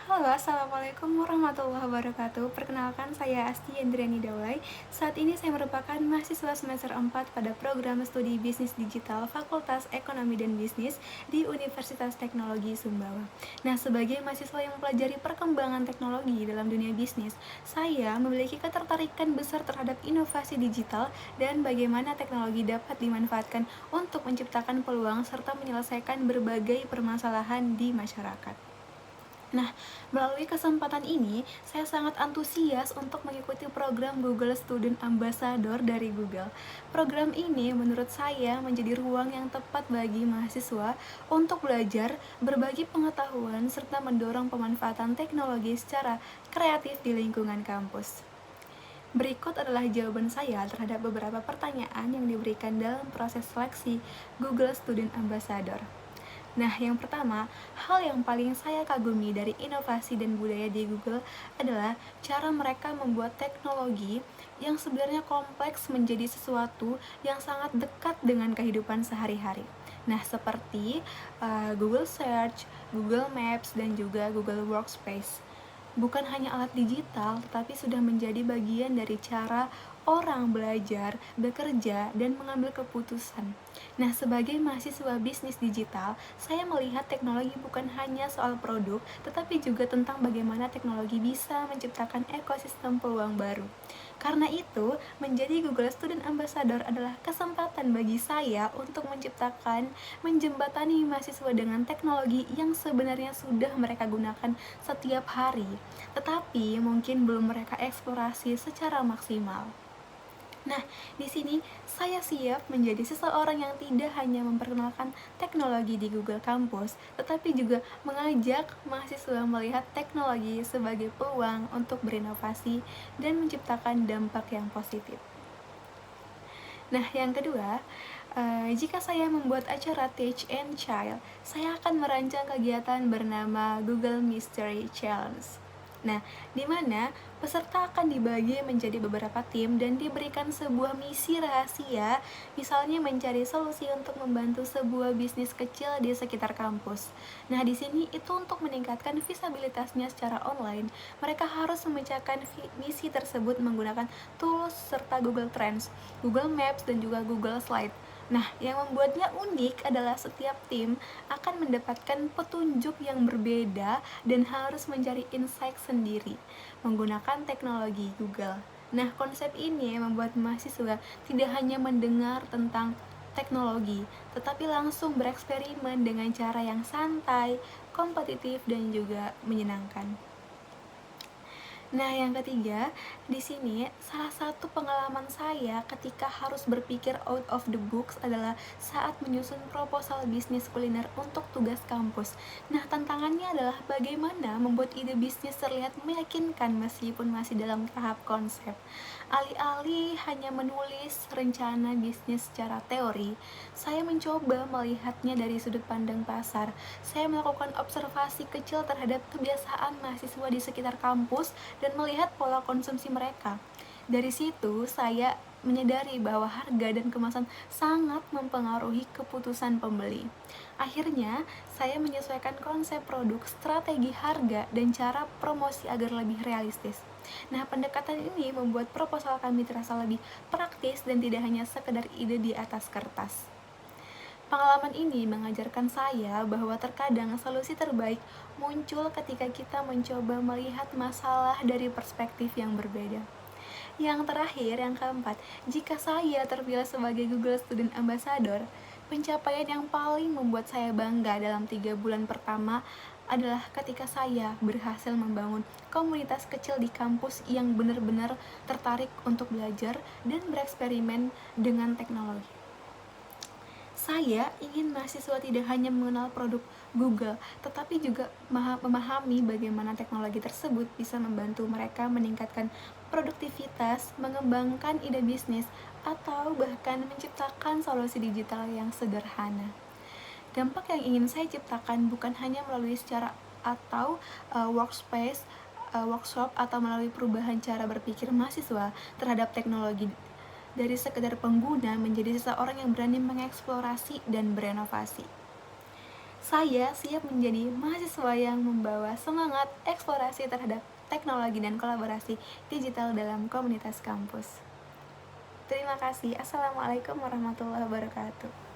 Halo, Assalamualaikum warahmatullahi wabarakatuh. Perkenalkan, saya Asti Yendriani Daulay. Saat ini saya merupakan mahasiswa semester 4 pada program studi Bisnis Digital Fakultas Ekonomi dan Bisnis di Universitas Teknologi Sumbawa. Nah, sebagai mahasiswa yang mempelajari perkembangan teknologi dalam dunia bisnis, saya memiliki ketertarikan besar terhadap inovasi digital dan bagaimana teknologi dapat dimanfaatkan untuk menciptakan peluang serta menyelesaikan berbagai permasalahan di masyarakat. Nah, melalui kesempatan ini, saya sangat antusias untuk mengikuti program Google Student Ambassador dari Google. Program ini menurut saya menjadi ruang yang tepat bagi mahasiswa untuk belajar, berbagi pengetahuan, serta mendorong pemanfaatan teknologi secara kreatif di lingkungan kampus. Berikut adalah jawaban saya terhadap beberapa pertanyaan yang diberikan dalam proses seleksi Google Student Ambassador. Nah, yang pertama, hal yang paling saya kagumi dari inovasi dan budaya di Google adalah cara mereka membuat teknologi yang sebenarnya kompleks menjadi sesuatu yang sangat dekat dengan kehidupan sehari-hari. Nah, seperti Google Search, Google Maps, dan juga Google Workspace. Bukan hanya alat digital, tetapi sudah menjadi bagian dari cara orang belajar, bekerja, dan mengambil keputusan. Nah, sebagai mahasiswa bisnis digital, saya melihat teknologi bukan hanya soal produk, tetapi juga tentang bagaimana teknologi bisa menciptakan ekosistem peluang baru. Karena itu, menjadi Google Student Ambassador adalah kesempatan bagi saya untuk menjembatani mahasiswa dengan teknologi yang sebenarnya sudah mereka gunakan setiap hari, tetapi mungkin belum mereka eksplorasi secara maksimal. Nah, di sini saya siap menjadi seseorang yang tidak hanya memperkenalkan teknologi di Google Campus, tetapi juga mengajak mahasiswa melihat teknologi sebagai peluang untuk berinovasi dan menciptakan dampak yang positif. Nah, yang kedua, jika saya membuat acara Teach and Child, saya akan merancang kegiatan bernama Google Mystery Challenge. Nah, di mana peserta akan dibagi menjadi beberapa tim dan diberikan sebuah misi rahasia, misalnya mencari solusi untuk membantu sebuah bisnis kecil di sekitar kampus. Nah, di sini itu untuk meningkatkan visibilitasnya secara online, mereka harus memecahkan misi tersebut menggunakan tools serta Google Trends, Google Maps, dan juga Google Slide. Nah, yang membuatnya unik adalah setiap tim akan mendapatkan petunjuk yang berbeda dan harus mencari insight sendiri menggunakan teknologi Google. Nah, konsep ini membuat mahasiswa tidak hanya mendengar tentang teknologi, tetapi langsung bereksperimen dengan cara yang santai, kompetitif, dan juga menyenangkan. Nah, yang ketiga, di sini salah satu pengalaman saya ketika harus berpikir out of the box adalah saat menyusun proposal bisnis kuliner untuk tugas kampus. Nah, tantangannya adalah bagaimana membuat ide bisnis terlihat meyakinkan meskipun masih dalam tahap konsep. Alih-alih hanya menulis rencana bisnis secara teori, saya mencoba melihatnya dari sudut pandang pasar. Saya melakukan observasi kecil terhadap kebiasaan mahasiswa di sekitar kampus dan melihat pola konsumsi mereka. Dari situ, saya menyadari bahwa harga dan kemasan sangat mempengaruhi keputusan pembeli. Akhirnya, saya menyesuaikan konsep produk, strategi harga, dan cara promosi agar lebih realistis. Nah, pendekatan ini membuat proposal kami terasa lebih praktis dan tidak hanya sekedar ide di atas kertas. Pengalaman ini mengajarkan saya bahwa terkadang solusi terbaik muncul ketika kita mencoba melihat masalah dari perspektif yang berbeda. Yang terakhir, yang keempat, jika saya terpilih sebagai Google Student Ambassador, pencapaian yang paling membuat saya bangga dalam 3 bulan pertama adalah ketika saya berhasil membangun komunitas kecil di kampus yang benar-benar tertarik untuk belajar dan bereksperimen dengan teknologi. Saya ingin mahasiswa tidak hanya mengenal produk Google, tetapi juga memahami bagaimana teknologi tersebut bisa membantu mereka meningkatkan produktivitas, mengembangkan ide bisnis, atau bahkan menciptakan solusi digital yang sederhana. Dampak yang ingin saya ciptakan bukan hanya melalui secara atau workspace, workshop, atau melalui perubahan cara berpikir mahasiswa terhadap teknologi dari sekedar pengguna menjadi seseorang yang berani mengeksplorasi dan berinovasi. Saya siap menjadi mahasiswa yang membawa semangat eksplorasi terhadap teknologi dan kolaborasi digital dalam komunitas kampus. Terima kasih. Assalamualaikum warahmatullahi wabarakatuh.